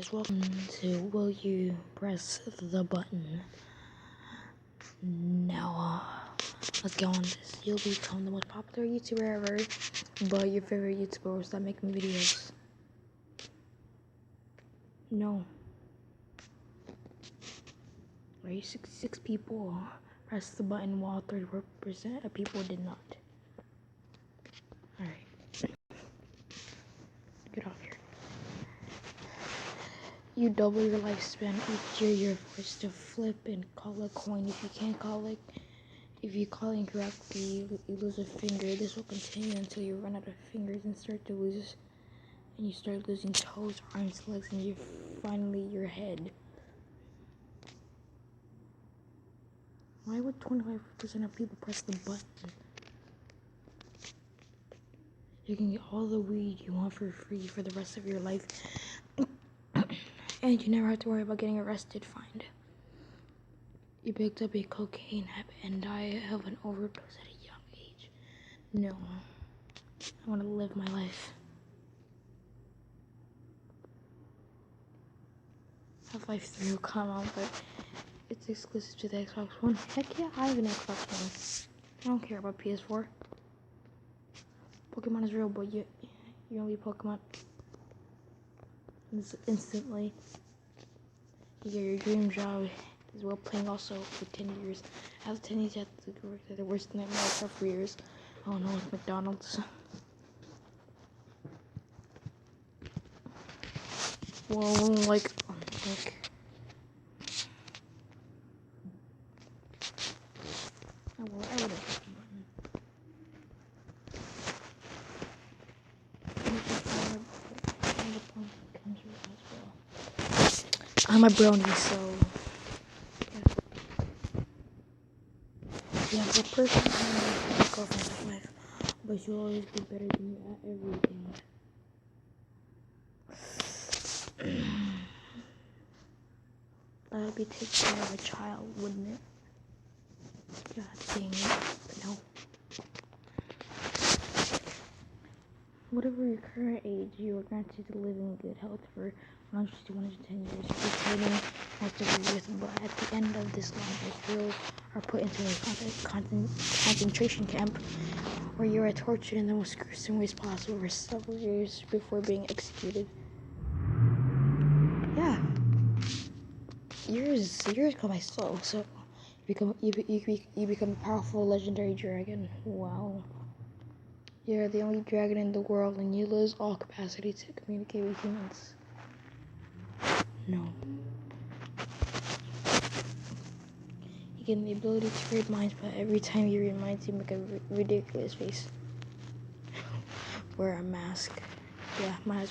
Welcome to Will You Press the Button? Now, let's go on this. You'll become the most popular YouTuber ever, but your favorite YouTuber will stop making videos. No. Right? 66 people pressed the button while 34% of people did not. Alright. Get off here. You double your lifespan each year. You're forced to flip and call a coin. If you call incorrectly, you lose a finger. This will continue until you run out of fingers and you start losing toes, arms, legs, and finally your head. Why would 25% of people press the button? You can get all the weed you want for free for the rest of your life. And you never have to worry about getting arrested, fined. You picked up a cocaine habit and die of an overdose at a young age. No. I want to live my life. Half-Life 3 will come out, but it's exclusive to the Xbox One. Heck yeah, I have an Xbox One. I don't care about PS4. Pokemon is real, but you don't be Pokemon instantly. You get your dream job as well, playing also for 10 years. After 10 years, you have to work at the worst nightmare for 4 years. Oh no, it's McDonald's. Well, like I would have. I'm a brony, so yeah, the person who girlfriend in life, but she'll always be better than you at everything. That'd be taking care of a child, wouldn't it? God dang it, but no. Whatever your current age, you are granted to live in good health for 100 to 110 years, retaining most of your youth, but at the end of this life, you are put into a concentration camp where you are tortured in the most gruesome ways possible for several years before being executed. Yeah. Years go by slow, so you become a powerful legendary dragon. Wow. You're the only dragon in the world and you lose all capacity to communicate with humans. No. You gain the ability to read minds, but every time you read minds, you make a ridiculous face. Wear a mask. Yeah, I might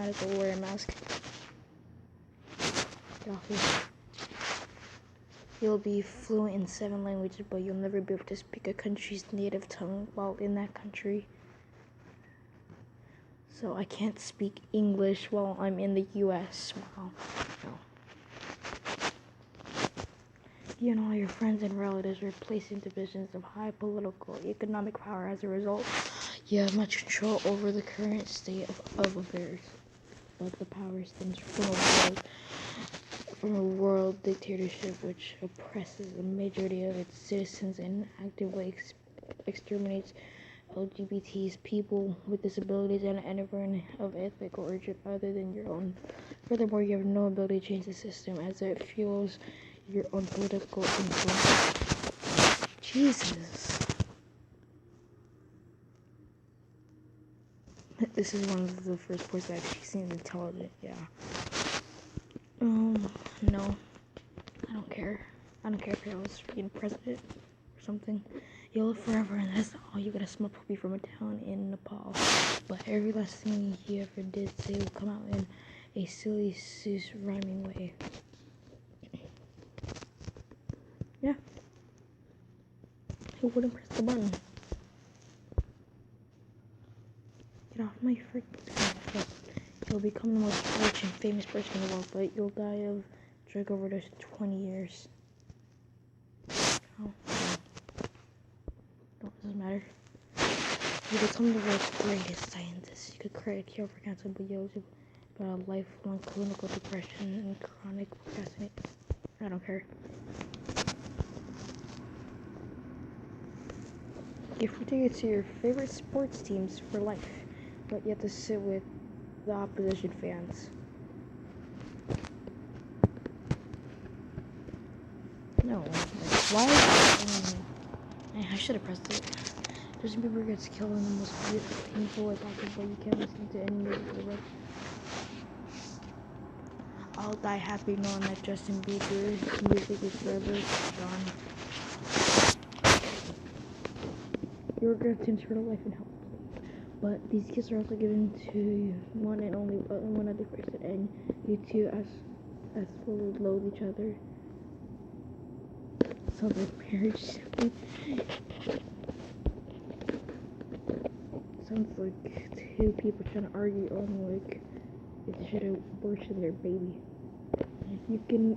as well wear a mask. Get off here. You'll be fluent in 7 languages, but you'll never be able to speak a country's native tongue while in that country. So I can't speak English while I'm in the US. Wow. No. You and all your friends and relatives are placed into positions of high political, economic power. As a result, you have much control over the current state of affairs. But the power stems from a world dictatorship which oppresses the majority of its citizens and actively exterminates LGBTs, people with disabilities, and anyone of ethnic origin other than your own. Furthermore, you have no ability to change the system as it fuels your own political influence. Jesus. This is one of the first parts that actually seems intelligent, yeah. No. I don't care. I don't care if I was freaking president or something. You'll live forever, and that's all. You gotta smell puppy from a town in Nepal. But every last thing you ever did say will come out in a silly, Seuss rhyming way. Yeah. Who wouldn't press the button? Get off my freaking phone. You'll become the most rich and famous person in the world, but you'll die of drug overdose in 20 years. Oh. Doesn't matter. You become the world's greatest scientist. You could create a cure for cancer, but lifelong clinical depression and chronic procrastination. I don't care. If we take it to your favorite sports teams for life, but you have to sit with the opposition fans. No, like, why? I should have pressed it. There's some people who gets killed in the most beautiful, painful way possible. You can't listen to any music for the rest. I'll die happy knowing that Justin Bieber's music is forever gone. Your regrets turn life and health. But these gifts are also given to one and only one other person, and you two as fully loathe each other. Sounds like marriage. Sounds like two people trying to argue on like if they should abortion their baby. You can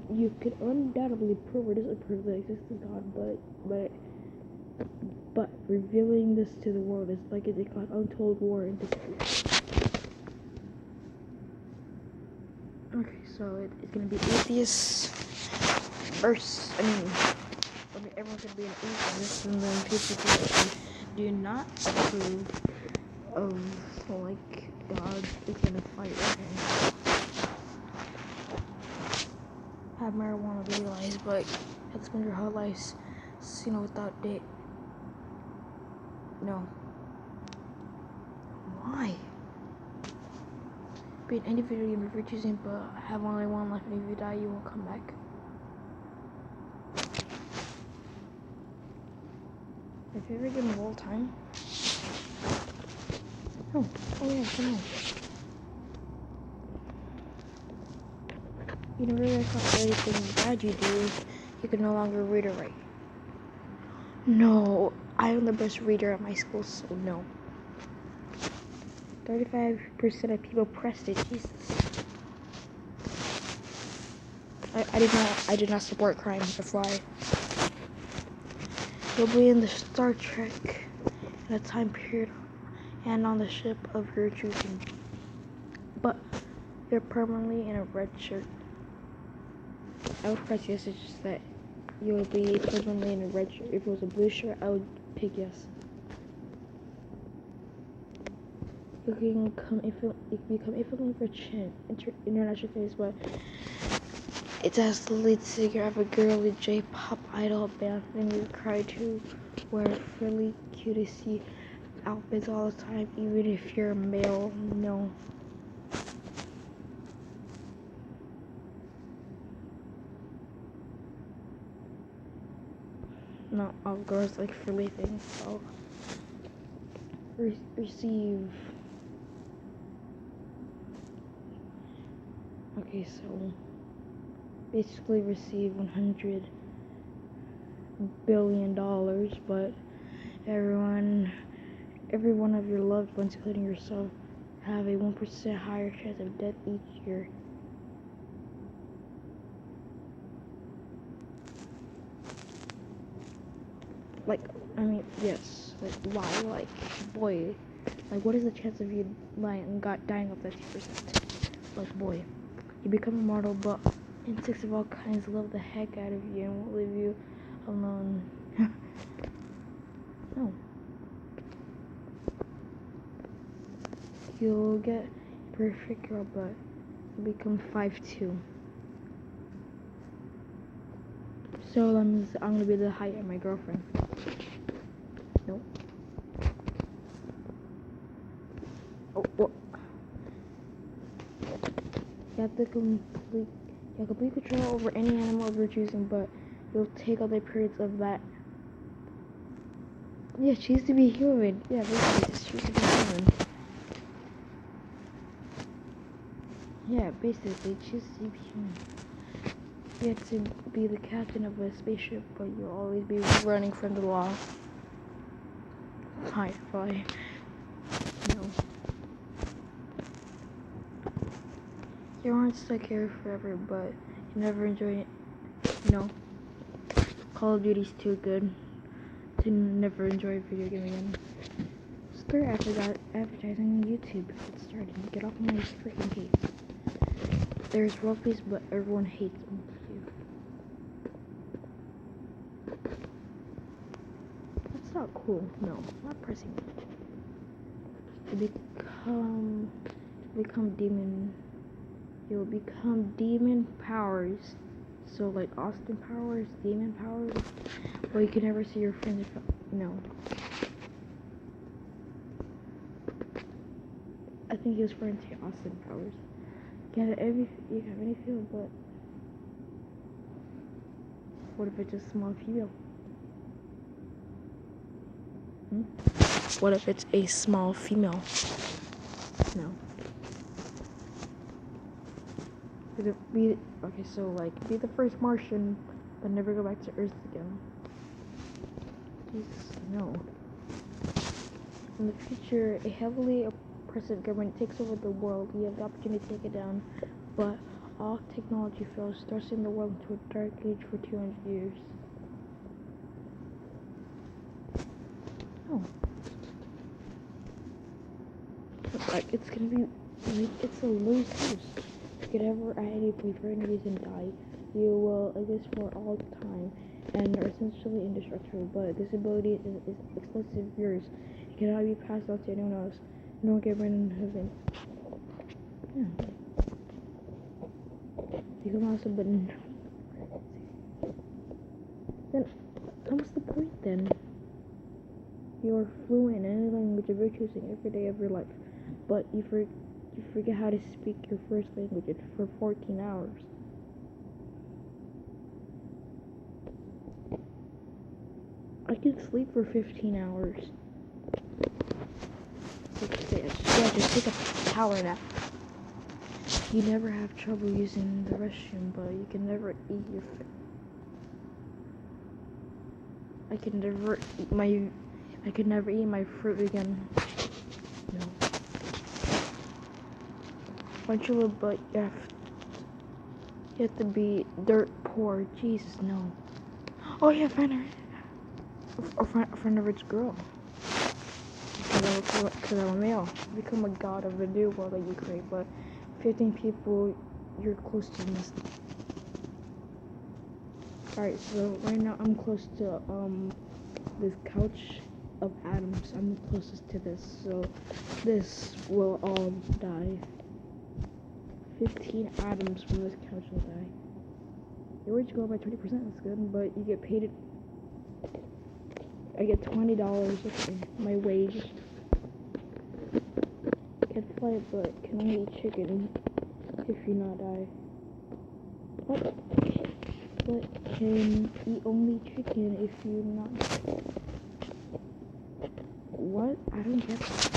undoubtedly prove or disapprove the existence of God, but revealing this to the world is like a declared untold war and dispute. Okay, so it's gonna be atheists versus everyone's gonna be an atheist, and then people who do not approve of like God is gonna fight again. Have marijuana legalized, but have to spend your whole life, without date. No. Why? Be an individual you may be choosing, but have only one life, and if you die, you won't come back. My favorite game of all time? Oh yeah, come on. You never realize how everything bad you do, you can no longer read or write. No, I am the best reader at my school, so no. 35% of people pressed it, Jesus. I did not support crime, FYI. You'll be in the Star Trek in a time period and on the ship of your choosing. But you're permanently in a red shirt. I would press yes, it's just that you would be permanently in a red shirt. If it was a blue shirt, I would pick yes. You can become infamous for international things, but it's as the lead singer of a girly J-pop idol band, and you try to wear frilly cutesy outfits all the time, even if you're a male. No. Not all girls like frilly things. I'll receive. Okay, so basically receive $100 billion, but every one of your loved ones, including yourself, have a 1% higher chance of death each year. Yes. Why? Boy. What is the chance of you dying of that 2%? Boy. You become immortal, but insects of all kinds love the heck out of you and won't leave you alone. No. You'll get a perfect girl, but you'll become 5'2". So that means I'm gonna be the height of my girlfriend. Nope. Oh, what? You have complete control over any animal of your choosing, but you'll take all the periods of that. Yeah, choose to be human. Yeah, basically, just choose to be human. Yeah, basically, choose to be human. You have to be the captain of a spaceship, but you'll always be running from the law. Fine. No. You aren't stuck here forever, but you never enjoy it. No. Call of Duty's too good to never enjoy a video game again. Start advertising on YouTube before it started. Get off my freaking case. There's rugby's, but everyone hates them. That's not cool. No, not pressing it. Become demon. You'll become demon powers. So like Austin Powers, demon powers. Well, you can never see your friends. No. I think he was referring to Austin Powers. You have any feel, but what if it's a small female? What if it's a small female? No. Okay, so like be the first Martian, but never go back to Earth again. Jesus, no. In the future, a heavily oppressive government takes over the world. You have the opportunity to take it down, but all technology fails, thrusting the world into a dark age for 200 years. Oh. Like, it's gonna be, like, it's a loose house. You could ever, at any point, for any reason, die. You will exist for all time, and are essentially indestructible, but this ability is exclusive yours. It cannot be passed on to anyone else. No one can bring in heaven. Yeah. You can also, but no. Then, what's the point then? You're fluent in any language of your choosing every day of your life, but you forget how to speak your first language for 14 hours. I can sleep for 15 hours. Just take a power nap. You never have trouble using the restroom, but you can never eat your food. I could never eat my fruit again. No. But you have to be dirt poor. Jesus, no. Oh yeah, find a friend of rich girl. Because I'm a male. Become a god of the new world that you create, but 15 people you're close to must. Alright, so right now I'm close to this couch of atoms. I'm closest to this, so this will all die. 15 atoms from this couch will die. Your wage go up by 20%, that's good, but you get paid I get $20 my wage. Can fly, but can only eat chicken if you not die. What? But can eat only chicken if you not die. What? I don't get that.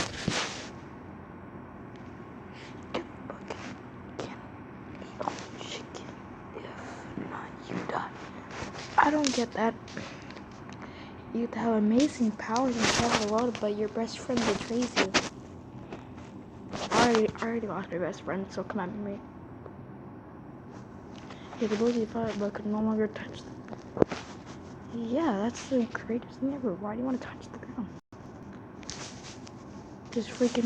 I don't get that. You have amazing powers and travel the world, but your best friend betrays you. I already lost my best friend, so come at me. You have the ability to fly, but could no longer touch them. Yeah, that's the greatest thing ever. Why do you want to touch the ground? Just freaking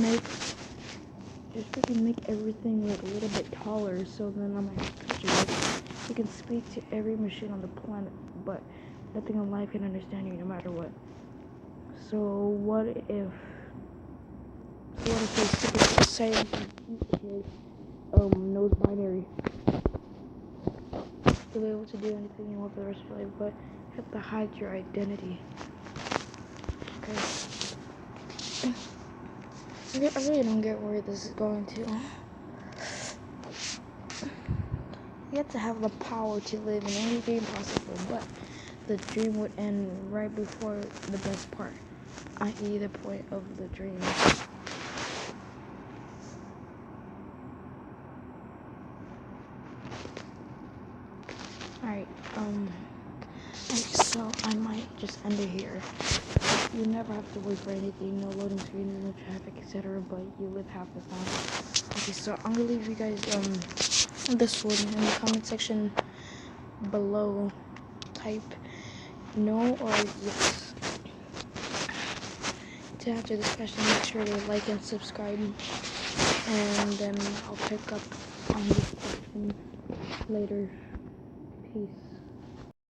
make everything like a little bit taller, so then I'm like, you can speak to every machine on the planet, but nothing in life can understand you no matter what. So what if a secret society knows binary? You'll be able to do anything you want for the rest of your life, but you have to hide your identity. Okay. I really don't get where this is going to. You have to have the power to live in any dream possible, but the dream would end right before the best part, i.e. the point of the dream. Alright, so I might just end it here. You never have to wait for anything, no loading screens, no traffic, etc., but you live half the time. Okay, so I'm gonna leave you guys this one in the comment section below. Type no or yes to answer this question. Make sure to like and subscribe, and then I'll pick up on this part. later. Peace.